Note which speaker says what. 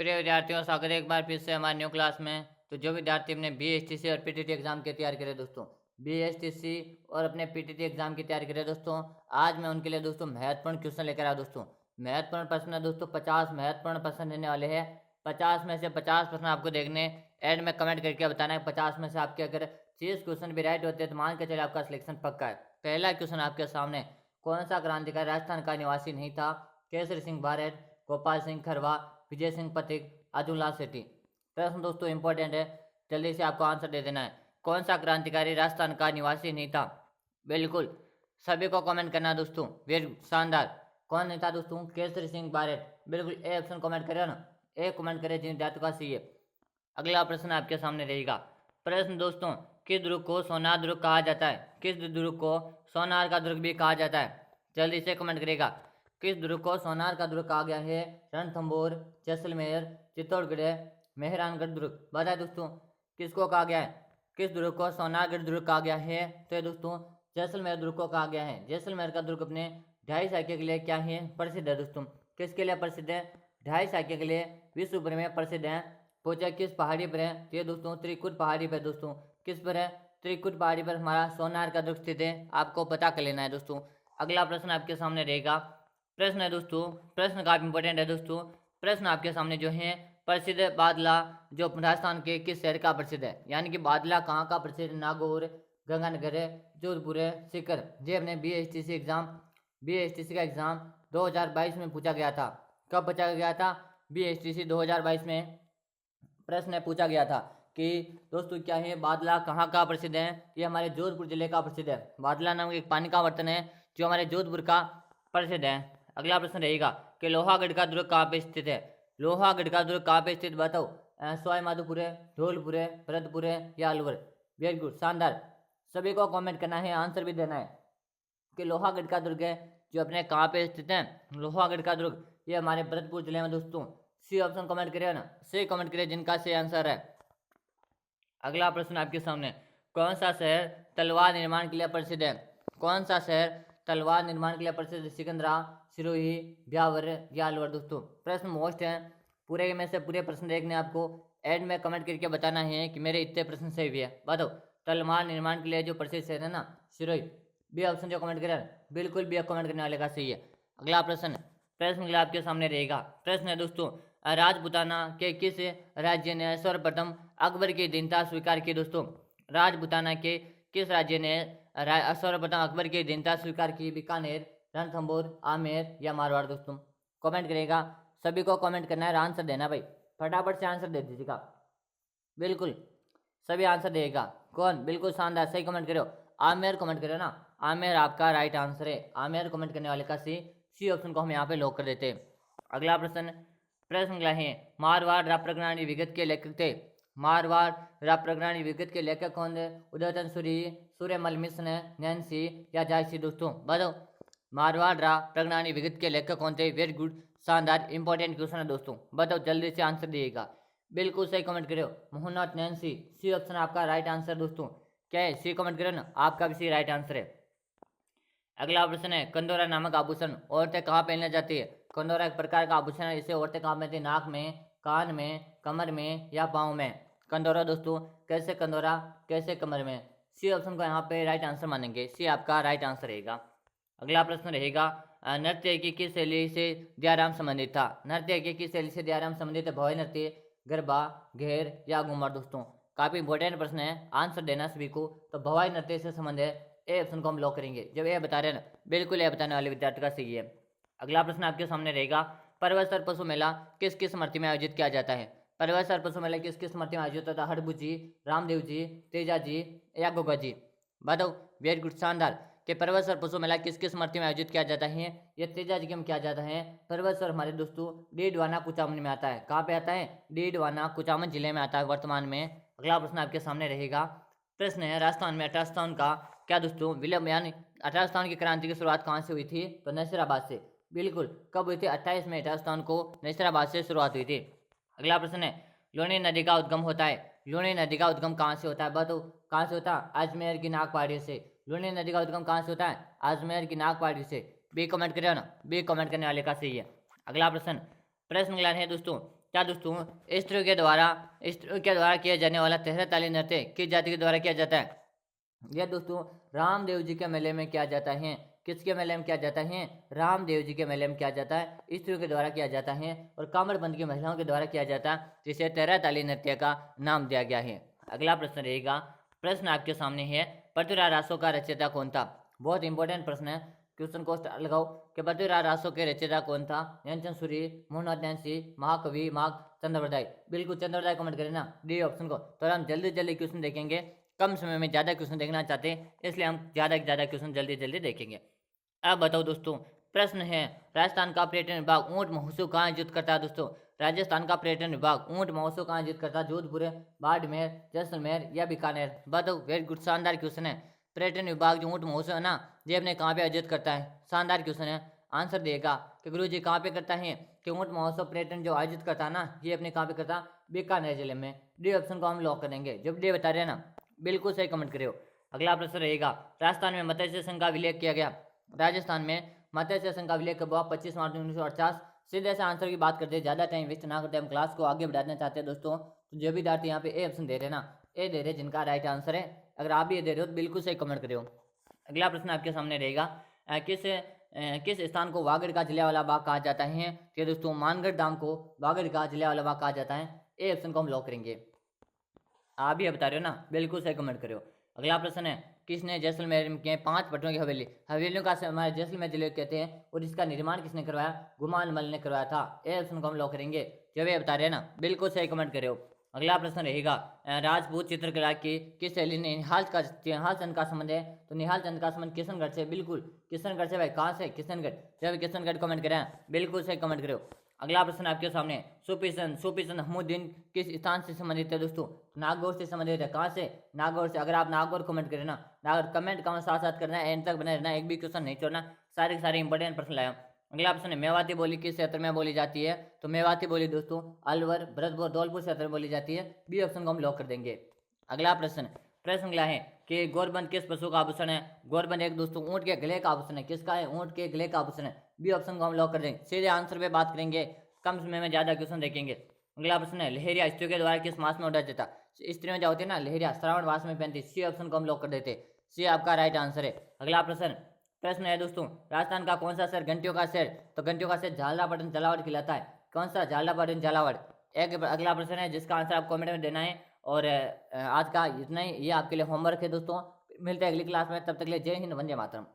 Speaker 1: प्रिय विद्यार्थियों, स्वागत है एक बार फिर से हमारे न्यू क्लास में। तो जो विद्यार्थी अपने BSTC और PTT एग्जाम की तैयारी करे दोस्तों, BSTC और अपने PTT एग्जाम की तैयारी करे दोस्तों, आज मैं उनके लिए दोस्तों महत्वपूर्ण क्वेश्चन लेकर आया दोस्तों। महत्वपूर्ण प्रश्न है दोस्तों, 50 महत्वपूर्ण प्रश्न देने वाले हैं। 50 में से 50 प्रश्न आपको देखने, एंड में कमेंट करके बताना है 50 में से आपके अगर 30 क्वेश्चन भी राइट होते हैं तो मान के चले आपका सिलेक्शन पक्का है। पहला क्वेश्चन आपके सामने, कौन सा क्रांतिकारी राजस्थान का निवासी नहीं था? केसरी सिंह भारत, गोपाल सिंह खरवा, विजय सिंह पथिक, अतुल्ला सेठी। प्रश्न दोस्तों इंपॉर्टेंट है, जल्दी से आपको आंसर दे देना है। कौन सा क्रांतिकारी राजस्थान का निवासी नहीं था? बिल्कुल सभी को कमेंट करना है दोस्तों, वेरी शानदार। कौन नहीं था दोस्तों? केसरी सिंह भारत। बिल्कुल ए ऑप्शन कमेंट करे ना, ए कमेंट करे जिन विद्यार्थियों का सही है। अगला प्रश्न आपके सामने रहेगा। प्रश्न दोस्तों, किस दुर्ग को सोनार दुर्ग कहा जाता है? किस दुर्ग को सोनार का दुर्ग भी कहा जाता है? जल्दी से कमेंट करेगा। किस दुर्ग को सोनार का दुर्ग कहा गया है? रणथंभौर, जैसलमेर, चित्तौड़गढ़, मेहरानगढ़ दुर्ग। बताए दोस्तों किसको कहा गया है? किस दुर्ग को सोनारगढ़ दुर्ग कहा गया है? तो ये दोस्तों जैसलमेर दुर्ग को कहा गया है। जैसलमेर का दुर्ग अपने ढाई साइकिल के लिए क्या है? प्रसिद्ध है दोस्तों। किसके लिए प्रसिद्ध है? ढाई साइकिल के लिए विश्व भर में प्रसिद्ध है। पूछा किस पहाड़ी पर है? तो ये दोस्तों त्रिकुट पहाड़ी पर दोस्तों। किस पर है? त्रिकुट पहाड़ी पर हमारा सोनार का दुर्ग स्थित है। आपको पता कर लेना है दोस्तों। अगला प्रश्न आपके सामने रहेगा। प्रश्न है दोस्तों, प्रश्न काफी इंपॉर्टेंट है दोस्तों। प्रश्न आपके सामने जो है, प्रसिद्ध बादला जो राजस्थान के किस शहर का प्रसिद्ध है? यानी कि बादला कहाँ का प्रसिद्ध? नागौर, गंगानगर, जोधपुर, सीकर। ये अपने BSTC का एग्जाम 2022 में पूछा गया था। कब पूछा गया था? BSTC 2022 में प्रश्न पूछा गया था कि दोस्तों क्या है, बादला कहाँ का प्रसिद्ध है? ये हमारे जोधपुर जिले का प्रसिद्ध है। बादला नाम एक पानी का बर्तन है जो हमारे जोधपुर का प्रसिद्ध है। अगला प्रश्न रहेगा कि लोहागढ़ का दुर्ग कहाँ पे स्थित है? लोहागढ़ का दुर्ग कहाँ पे स्थित बताओ? सवाई माधोपुर है, धौलपुर है, भरतपुर है या अलवर। वेरी गुड, शानदार। सभी को कमेंट करना है, आंसर भी देना है कि लोहागढ़ का दुर्ग है जो अपने कहाँ पे स्थित है। लोहागढ़ का दुर्ग ये हमारे भरतपुर जिले में दोस्तों। सी ऑप्शन कमेंट करिए ना, सही कमेंट करिए जिनका सही आंसर है। अगला प्रश्न आपके सामने, कौन सा शहर तलवार निर्माण के लिए प्रसिद्ध है? कौन सा शहर तलवार निर्माण के लिए प्रसिद्ध? सिकंदरा, सिरोही, ब्यावर या अलवर दोस्तों। प्रश्न मोस्ट है, पूरे में से पूरे प्रश्न देखने आपको एंड में कमेंट करके बताना है कि मेरे इतने प्रश्न सही भी है। बताओ तलवार निर्माण के लिए जो प्रसिद्ध शहर है ना, सिरोही। बी ऑप्शन जो कमेंट करें, बिल्कुल बी कमेंट करने वाले का सही है। अगला प्रश्न, प्रश्न आपके सामने रहेगा। प्रश्न है दोस्तों, राजपूताना के किस राज्य ने सर्वप्रथम अकबर की दीनता स्वीकार की? दोस्तों राजपूताना के किस राज्य ने सर्वप्रथम अकबर की दीनता स्वीकार की? बीकानेर, रणथंभौर, आमेर या मारवाड़ दोस्तों। कमेंट करेगा, सभी को कमेंट करना है, आंसर देना भाई, फटाफट से आंसर दे दीजिएगा। बिल्कुल सभी आंसर देगा। कौन? बिल्कुल शानदार, सही कमेंट करो। आमेर कमेंट करो ना, आमेर आपका राइट आंसर है। आमेर कमेंट करने वाले का सी ऑप्शन को हम यहाँ पे लॉक कर देते हैं। अगला प्रश्न, प्रश्न अगला है, मारवाड़ राप्रगणानी विगत के लेखक थे? मारवाड़ राप्रगणानी विगत के लेखक कौन थे? उदयतन सूरी, सूर्यमल मिश्र, नैन्सी या जायसी दोस्तों। बताओ मारवाड़ राप्रगणानी विगत के लेखक कौन थे? वेरी गुड, शानदार, इंपॉर्टेंट क्वेश्चन है दोस्तों। बताओ जल्दी से आंसर दिएगा। बिल्कुल सही कमेंट करो, मोहननाथ नैन्सी। सी ऑप्शन आपका राइट आंसर दोस्तों। क्या है? सी कमेंट करो ना, आपका भी सी राइट आंसर है। अगला प्रश्न है, कंदोरा नामक आभूषण औरतें कहाँ पहनना चाहती है? कंदोरा एक प्रकार का आभूषण है, इसे औरतें कहाँ पहनती है? नाक में, कान में, कमर में या पाँव में। कंदोरा दोस्तों, कैसे कंदोरा, कैसे कमर में। सी ऑप्शन को यहाँ पे राइट आंसर मानेंगे, सी आपका राइट आंसर रहेगा। अगला प्रश्न रहेगा, नृत्य की किस शैली से दयाराम संबंधित था? नृत्य की किस शैली से दयाराम संबंधित है? भवाई नृत्य, गरबा, घेर या घूमर दोस्तों। काफी इंपॉर्टेंट प्रश्न है, आंसर देना सभी को। तो भवाई नृत्य से संबंध है, ए ऑप्शन को हम लॉक करेंगे। जब ए बता रहे हैं ना, बिल्कुल ए बताने वाले विद्यार्थी का सही है। अगला प्रश्न आपके सामने रहेगा, पर्वत पशु मेला किस किस स्मृति में आयोजित किया जाता है? पर्वत पशु मेला किस किस स्मृति में आयोजित होता है? हड़बू जी, रामदेव जी, तेजा जी या गोगा जी। बताओ, वेरी गुड, शानदार। कि पर्वत पशु मेला किस किस स्मृति में आयोजित किया जाता है? ये तेजा जी में किया जाता है। पर्वत हमारे दोस्तों डीडवाना कुचामन में आता है। कहाँ पे आता है? डीडवाना कुचामन जिले में आता है वर्तमान में। अगला प्रश्न आपके सामने रहेगा। प्रश्न है, राजस्थान में 18 का क्या दोस्तों विलंब, यानी 18 की क्रांति की शुरुआत कहाँ से हुई थी? तो नसीराबाद से। बिल्कुल, कब हुई थी? 28 मई 18 को नसीराबाद से शुरुआत हुई थी। अगला प्रश्न है, लूणी नदी का उद्गम होता है? लूणी नदी का उद्गम कहाँ से होता है? बताओ कहाँ से होता है? अजमेर की नाग पहाड़ी से। लूणी नदी का उद्गम कहाँ से होता है? अजमेर की नाग पहाड़ी से। बी कमेंट करिए ना, बी कमेंट करने वाले का सही है। अगला प्रश्न, प्रश्न अगला है दोस्तों, क्या दोस्तों, स्त्रियों के द्वारा किया जाने वाला तेहरा ताली नृत्य किस जाति के द्वारा किया जाता है? यह दोस्तों रामदेव जी के मेले में किया जाता है। किसके मेले में किया जाता है? रामदेव जी के मेले में किया जाता है, स्त्रियों के द्वारा किया जाता है और कामरबंद की महिलाओं के द्वारा किया जाता है, जिसे तेहरा ताली नृत्य का नाम दिया गया है। अगला प्रश्न रहेगा, प्रश्न आपके सामने है, पृथ्वीराज रासो का रचयिता कौन था? बहुत इंपॉर्टेंट प्रश्न है, क्वेश्चन को लगाओ कि पृथ्वीराज रासो के रचयिता कौन था? ज्ञानचंद सूरी, मोहम्मद नैन्सी, महाकवि, माघ चंद्रवरदाई। बिल्कुल चंद्रवरदाई कमेंट करें ना डी ऑप्शन को, तो हम जल्दी जल्दी क्वेश्चन देखेंगे। कम समय में ज़्यादा क्वेश्चन देखना चाहते हैं, इसलिए हम ज़्यादा से ज़्यादा क्वेश्चन जल्दी जल्दी देखेंगे। अब बताओ दोस्तों, प्रश्न है, राजस्थान का पर्यटन विभाग ऊंट महोत्सव कहाँ आयोजित करता है? दोस्तों, राजस्थान का पर्यटन विभाग ऊंट महोत्सव कहाँ आयोजित करता है? जोधपुर, बाड़मेर, जैसलमेर या बीकानेर? बताओ, वेरी गुड, शानदार क्वेश्चन है। पर्यटन विभाग जो ऊंट महोत्सव है ना, ये अपने कहाँ पे आयोजित करता है? शानदार क्वेश्चन है। आंसर देगा कि गुरु जी कहाँ पे करता है कि ऊंट महोत्सव पर्यटन जो आयोजित करता है ना, ये अपने कहाँ पे करता है? बीकानेर जिले में। डी ऑप्शन को हम लॉक करेंगे। जब डी बता रहे हैं ना, बिल्कुल सही कमेंट करियो। अगला प्रश्न रहेगा, राजस्थान में मत्स्य संघ का विलय किया गया। राजस्थान में मत्स्य संघ का विलय कब हुआ? 25 मार्च 1948। सीधे से आंसर की बात करते हैं, ज़्यादा टाइम वेस्ट ना करते, हम क्लास को आगे बढ़ाना चाहते हैं दोस्तों। तो जो भी विद्यार्थी यहाँ पे ए ऑप्शन दे रहे हैं ना, ए दे रहे जिनका राइट आंसर है, अगर आप भी ये दे रहे हो तो बिल्कुल सही कमेंट करियो। अगला प्रश्न आपके सामने रहेगा, किस स्थान को वागड़ का जलियांवाला बाग कहा जाता है? कि दोस्तों, मानगढ़ धाम को वागड़ का जलियांवाला बाग कहा जाता है। ए ऑप्शन को हम लॉक करेंगे। आप भी बता रहे हो ना, बिल्कुल सही कमेंट करो। अगला प्रश्न है, किसने जैसलमेर के 5 पटरों की हवेलियों का हमारे जैसलमेर जिले कहते हैं और इसका निर्माण किसने करवाया? गुमान मल ने करवाया था। ए ऑप्शन को हम लॉक करेंगे। जब ये बता रहे हैं ना, बिल्कुल सही कमेंट करो। अगला प्रश्न रहेगा, राजपूत चित्रकला की किस शैली ने निहाल चंद का संबंध है? तो निहाल चंद का संबंध किशनगढ़ से। बिल्कुल किशनगढ़ से भाई, कहाँ से? किशनगढ़। जब किशनगढ़ कमेंट करें, बिल्कुल सही कमेंट करो। अगला प्रश्न आपके सामने, सूफी हमूद्दीन किस स्थान से संबंधित है? दोस्तों, नागौर से संबंधित है। कहाँ से? नागौर से। अगर आप नागौर कमेंट करें ना, नागौर कमेंट का साथ साथ करना है, एंड तक बने रहना, एक भी क्वेश्चन नहीं छोड़ना, सारे के सारे इंपॉर्टेंट प्रश्न लाया। अगला प्रश्न है, मेवाती बोली किस क्षेत्र में बोली जाती है? तो मेवाती बोली दोस्तों अलवर, भरतपुर, धौलपुर क्षेत्र में बोली जाती है। बी ऑप्शन को हम लॉक कर देंगे। अगला प्रश्न अगला है कि गोरबंद किस पशु का आभूषण है? गोरबंद एक दोस्तों ऊंट के गले का आभूषण है। किसका है? ऊंट के गले का आभूषण है। बी ऑप्शन को हम लॉक कर देंगे। सीधे आंसर पे बात करेंगे, कम समय में ज्यादा क्वेश्चन देखेंगे। अगला प्रश्न है, लहरिया स्त्रियों के द्वारा किस मास में उड़ा जाता? स्त्रियों जो होती है ना, लहरिया श्रावण मास में पहनती। सी ऑप्शन को हम लॉक कर देते। सी आपका राइट आंसर है। अगला प्रश्न है दोस्तों, राजस्थान का कौन सा शहर घंटियों का शहर? तो घंटियों का शहर झालरापाटन झालावाड़ कहलाता है। कौन सा? झालरापाटन झालावाड़। एक अगला प्रश्न है जिसका आंसर आप कमेंट में देना है। और आज का इतना ही, ये आपके लिए होमवर्क है दोस्तों। मिलते हैं अगली क्लास में, तब तक के लिए जय हिंद, वंदे मातरम।